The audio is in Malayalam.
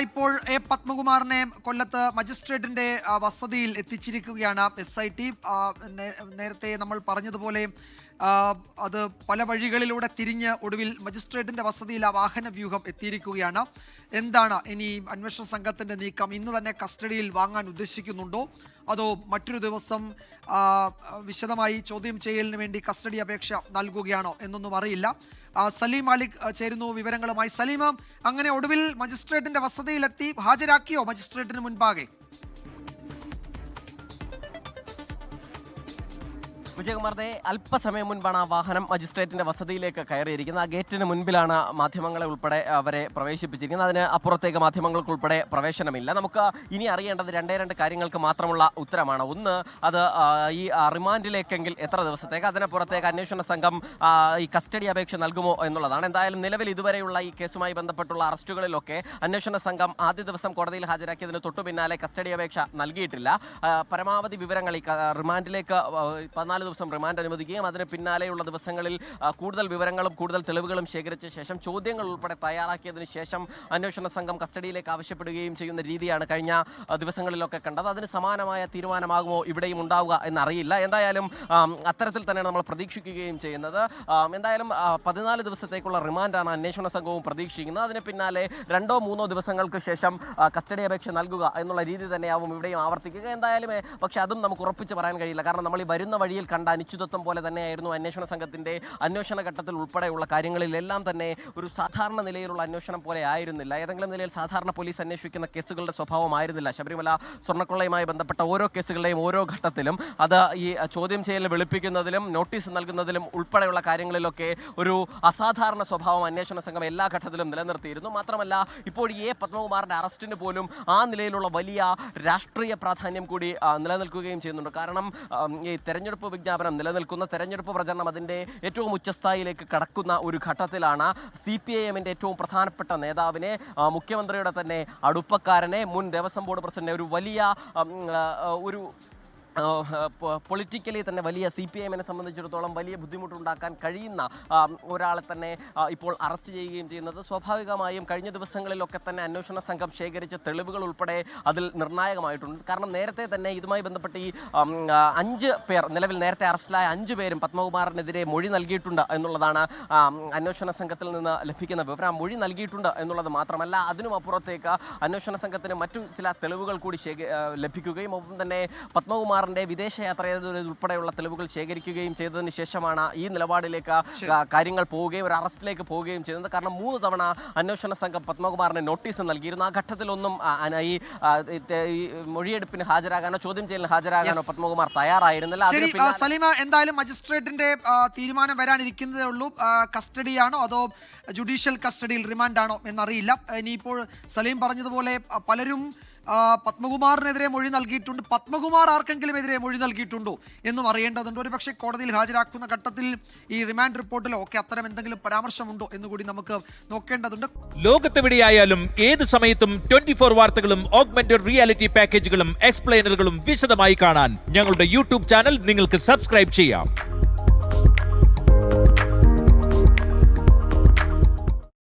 ഇപ്പോൾ എ പത്മകുമാറിനെ കൊല്ലത്ത് മജിസ്ട്രേറ്റിന്റെ വസതിയിൽ എത്തിച്ചിരിക്കുകയാണ് SIT. നേരത്തെ നമ്മൾ പറഞ്ഞതുപോലെ അത് പല വഴികളിലൂടെ തിരിഞ്ഞ് ഒടുവിൽ മജിസ്ട്രേറ്റിന്റെ വസതിയിൽ ആ വാഹന വ്യൂഹം എത്തിയിരിക്കുകയാണ്. എന്താണ് ഇനി അന്വേഷണ സംഘത്തിന്റെ നീക്കം? ഇന്ന് തന്നെ കസ്റ്റഡിയിൽ വാങ്ങാൻ ഉദ്ദേശിക്കുന്നുണ്ടോ, അതോ മറ്റൊരു ദിവസം വിശദമായി ചോദ്യം ചെയ്യലിന് വേണ്ടി കസ്റ്റഡി അപേക്ഷ നൽകുകയാണോ എന്നൊന്നും അറിയില്ല. സലീം മാലിക് ചേരുന്നു വിവരങ്ങളുമായി. സലീം, അങ്ങനെ ഒടുവിൽ മജിസ്ട്രേറ്റിന്റെ വസതിയിലെത്തി ഹാജരാക്കിയോ മജിസ്ട്രേറ്റിന് മുൻപാകെ? വിജയകുമാറിന്റെ അല്പസമയം മുൻപാണ് ആ വാഹനം മജിസ്ട്രേറ്റിന്റെ വസതിയിലേക്ക് കയറിയിരിക്കുന്നത്. ആ ഗേറ്റിന് മുൻപിലാണ് മാധ്യമങ്ങളെ ഉൾപ്പെടെ അവരെ പ്രവേശിപ്പിച്ചിരിക്കുന്നത്. അതിന് അപ്പുറത്തേക്ക് മാധ്യമങ്ങൾക്ക് ഉൾപ്പെടെ പ്രവേശനമില്ല. നമുക്ക് ഇനി അറിയേണ്ടത് രണ്ട് കാര്യങ്ങൾക്ക് മാത്രമുള്ള ഉത്തരമാണ്. ഒന്ന്, അത് ഈ റിമാൻഡിലേക്കെങ്കിൽ എത്ര ദിവസത്തേക്ക്, അതിനപ്പുറത്തേക്ക് അന്വേഷണ സംഘം ഈ കസ്റ്റഡി അപേക്ഷ നൽകുമോ എന്നുള്ളതാണ്. എന്തായാലും നിലവിൽ ഇതുവരെയുള്ള ഈ കേസുമായി ബന്ധപ്പെട്ടുള്ള അറസ്റ്റുകളിലൊക്കെ അന്വേഷണ സംഘം ആദ്യ ദിവസം കോടതിയിൽ ഹാജരാക്കിയതിന് തൊട്ടു പിന്നാലെ കസ്റ്റഡി അപേക്ഷ നൽകിയിട്ടില്ല. പരമാവധി വിവരങ്ങൾ ഈ റിമാൻഡിലേക്ക് 14 ദിവസം റിമാൻഡ് അനുവദിക്കുകയും അതിന് പിന്നാലെയുള്ള ദിവസങ്ങളിൽ കൂടുതൽ വിവരങ്ങളും കൂടുതൽ തെളിവുകളും ശേഖരിച്ച ശേഷം ചോദ്യങ്ങൾ ഉൾപ്പെടെ തയ്യാറാക്കിയതിനു ശേഷം അന്വേഷണ സംഘം കസ്റ്റഡിയിലേക്ക് ആവശ്യപ്പെടുകയും ചെയ്യുന്ന രീതിയാണ് കഴിഞ്ഞ ദിവസങ്ങളിലൊക്കെ കണ്ടത്. അതിന് സമാനമായ തീരുമാനമാകുമോ ഇവിടെയും ഉണ്ടാവുക എന്നറിയില്ല. എന്തായാലും അത്തരത്തിൽ തന്നെയാണ് നമ്മൾ പ്രതീക്ഷിക്കുകയും ചെയ്യുന്നത്. എന്തായാലും 14 ദിവസത്തേക്കുള്ള റിമാൻഡാണ് അന്വേഷണ സംഘവും പ്രതീക്ഷിക്കുന്നത്. അതിന് പിന്നാലെ 2-3 ദിവസങ്ങൾക്ക് ശേഷം കസ്റ്റഡി അപേക്ഷ നൽകുക എന്നുള്ള രീതി തന്നെയാവും ഇവിടെയും ആവർത്തിക്കുക. എന്തായാലും പക്ഷെ അതും നമുക്ക് ഉറപ്പിച്ച് പറയാൻ കഴിയില്ല. കാരണം നമ്മൾ ഈ വരുന്ന വഴിയിൽ കണ്ട അനിശ്ചിതത്വം പോലെ തന്നെയായിരുന്നു അന്വേഷണ സംഘത്തിന്റെ അന്വേഷണ ഘട്ടത്തിൽ ഉൾപ്പെടെയുള്ള കാര്യങ്ങളിലെല്ലാം തന്നെ ഒരു സാധാരണ നിലയിലുള്ള അന്വേഷണം പോലെ ആയിരുന്നില്ല. ഏതെങ്കിലും നിലയിൽ സാധാരണ പോലീസ് അന്വേഷിക്കുന്ന കേസുകളുടെ സ്വഭാവമായിരുന്നില്ല. ശബരിമല സ്വർണ്ണക്കൊള്ളയുമായി ബന്ധപ്പെട്ട ഓരോ കേസുകളുടെയും ഓരോ ഘട്ടത്തിലും അത് ഈ ചോദ്യം ചെയ്യലിന് വിളിപ്പിക്കുന്നതിലും നോട്ടീസ് നൽകുന്നതിലും ഉൾപ്പെടെയുള്ള കാര്യങ്ങളിലൊക്കെ ഒരു അസാധാരണ സ്വഭാവം അന്വേഷണ സംഘം എല്ലാ ഘട്ടത്തിലും നിലനിർത്തിയിരുന്നു. മാത്രമല്ല, ഇപ്പോൾ എ പത്മകുമാറിന്റെ അറസ്റ്റിന് പോലും ആ നിലയിലുള്ള വലിയ രാഷ്ട്രീയ പ്രാധാന്യം കൂടി നിലനിൽക്കുകയും ചെയ്യുന്നുണ്ട്. കാരണം ഈ തെരഞ്ഞെടുപ്പ് വിജ്ഞാപനം നിലനിൽക്കുന്ന തെരഞ്ഞെടുപ്പ് പ്രചരണം അതിൻ്റെ ഏറ്റവും ഉച്ചസ്ഥായിലേക്ക് കടക്കുന്ന ഒരു ഘട്ടത്തിലാണ് CPIMന്റെ ഏറ്റവും പ്രധാനപ്പെട്ട നേതാവിനെ, മുഖ്യമന്ത്രിയുടെ തന്നെ അടുപ്പക്കാരനെ, മുൻ ദേവസ്വം ബോർഡ് പ്രസിഡന്റിനെ, ഒരു വലിയ ഒരു പൊളിറ്റിക്കലി തന്നെ വലിയ CPIMനെ സംബന്ധിച്ചിടത്തോളം വലിയ ബുദ്ധിമുട്ടുണ്ടാക്കാൻ കഴിയുന്ന ഒരാളെ തന്നെ ഇപ്പോൾ അറസ്റ്റ് ചെയ്യുകയും ചെയ്യുന്നത് സ്വാഭാവികമായും കഴിഞ്ഞ ദിവസങ്ങളിലൊക്കെ തന്നെ അന്വേഷണ സംഘം ശേഖരിച്ച തെളിവുകൾ ഉൾപ്പെടെ അതിൽ നിർണായകമായിട്ടുണ്ട്. കാരണം നേരത്തെ തന്നെ ഇതുമായി ബന്ധപ്പെട്ട് ഈ 5 പേർ, നിലവിൽ നേരത്തെ അറസ്റ്റിലായ 5 പേരും പത്മകുമാറിനെതിരെ മൊഴി നൽകിയിട്ടുണ്ട് എന്നുള്ളതാണ് അന്വേഷണ സംഘത്തിൽ നിന്ന് ലഭിക്കുന്ന വിവരം. മൊഴി നൽകിയിട്ടുണ്ട് എന്നുള്ളത് മാത്രമല്ല, അതിനും അപ്പുറത്തേക്ക് അന്വേഷണ സംഘത്തിന് മറ്റു ചില തെളിവുകൾ കൂടി ലഭിക്കുകയും ഒപ്പം തന്നെ പത്മകുമാർ വിദേശയാത്ര ഉൾപ്പെടെയുള്ള തെളിവുകൾ ശേഖരിക്കുകയും ചെയ്തതിനു ശേഷമാണ് ഈ നിലപാടിലേക്ക് കാര്യങ്ങൾ പോവുകയും ഒരു അറസ്റ്റിലേക്ക് പോവുകയും ചെയ്യുന്നത്. കാരണം 3 തവണ അന്വേഷണ സംഘം പത്മകുമാറിന് നോട്ടീസ് നൽകിയിരുന്നു. ആ ഘട്ടത്തിലൊന്നും ഈ മൊഴിയെടുപ്പിന് ഹാജരാകാനോ ചോദ്യം ചെയ്യലിന് ഹാജരാകാനോ പത്മകുമാർ തയ്യാറായിരുന്നില്ല. സലീമ, എന്തായാലും മജിസ്ട്രേറ്റിന്റെ തീരുമാനം വരാനിരിക്കുന്നതേ ഉള്ളൂ. കസ്റ്റഡിയാണോ അതോ ജുഡീഷ്യൽ കസ്റ്റഡിയിൽ റിമാൻഡാണോ എന്നറിയില്ല. ഇനിയിപ്പോൾ സലീം പറഞ്ഞതുപോലെ പലരും പത്മകുമാറിനെതിരെ മൊഴി നൽകിയിട്ടുണ്ട്. പത്മകുമാർ ആർക്കെങ്കിലും എതിരെ മൊഴി നൽകിയിട്ടുണ്ടോ എന്നും അറിയേണ്ടതുണ്ട്. ഒരു പക്ഷേ കോടതിയിൽ ഹാജരാക്കുന്ന ഘട്ടത്തിൽ ഈ റിമാൻഡ് റിപ്പോർട്ടിലോ ഒക്കെ അത്തരം എന്തെങ്കിലും പരാമർശമുണ്ടോ എന്നുകൂടി നമുക്ക് നോക്കേണ്ടതുണ്ട്. ലോകത്തെവിടെയായാലും ഏത് സമയത്തും 24 വാർത്തകളും ഓഗ്മെന്റഡ് റിയാലിറ്റി പാക്കേജുകളും എക്സ്പ്ലെയിനറുകളും വിശദമായി കാണാൻ ഞങ്ങളുടെ YouTube ചാനൽ നിങ്ങൾക്ക് സബ്സ്ക്രൈബ് ചെയ്യാം.